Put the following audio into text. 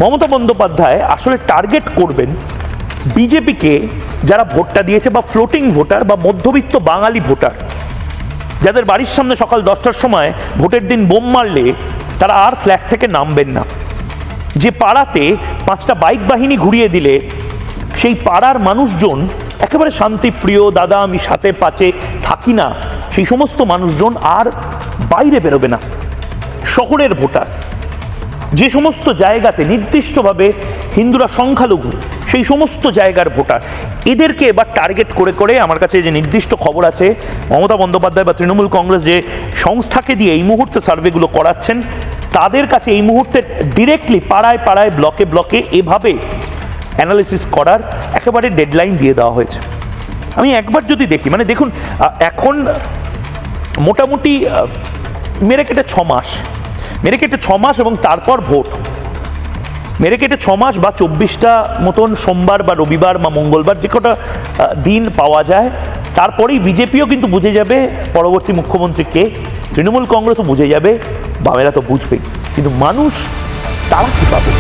মমতা বন্দ্যোপাধ্যায় আসলে টার্গেট করবেন বিজেপিকে, যারা ভোটটা দিয়েছে বা ফ্লোটিং ভোটার বা মধ্যবিত্ত বাঙালি ভোটার, যাদের বাড়ির সামনে সকাল 10টার সময় ভোটের দিন বোম মারলে তারা আর ফ্ল্যাট থেকে নামবেন না, যে পাড়াতে 5টা বাইক বাহিনী ঘুরিয়ে দিলে সেই পাড়ার মানুষজন একেবারে শান্তিপ্রিয়, দাদা আমি সাথে পাচে থাকি না, সেই সমস্ত মানুষজন আর বাইরে বেরোবে না। শহরের ভোটার, যে সমস্ত জায়গাতে নির্দিষ্টভাবে হিন্দুরা সংখ্যালঘু, সেই সমস্ত জায়গার ভোটার, এদেরকে এবার টার্গেট করে করে আমার কাছে যে নির্দিষ্ট খবর আছে, মমতা বন্দ্যোপাধ্যায় বা তৃণমূল কংগ্রেস যে সংস্থাকে দিয়ে এই মুহূর্তে সার্ভেগুলো করাচ্ছেন, তাদের কাছে এই মুহূর্তে ডিরেক্টলি পাড়ায় পাড়ায় ব্লকে ব্লকে এভাবে অ্যানালিসিস করার একেবারে ডেডলাইন দিয়ে দেওয়া হয়েছে। আমি একবার যদি দেখি, মানে দেখুন এখন মোটামুটি মেরে কেটে 6 মাস এবং তারপর ভোট, মেরে কেটে 6 মাস বা 24টা মতন সোমবার বা রবিবার বা মঙ্গলবার যে কটা দিন পাওয়া যায়, তারপরেই বিজেপিও কিন্তু বুঝে যাবে পরবর্তী মুখ্যমন্ত্রীকে, তৃণমূল কংগ্রেসও বুঝে যাবে, বামেরা তো বুঝবেই, কিন্তু মানুষ তারা কী পাবে?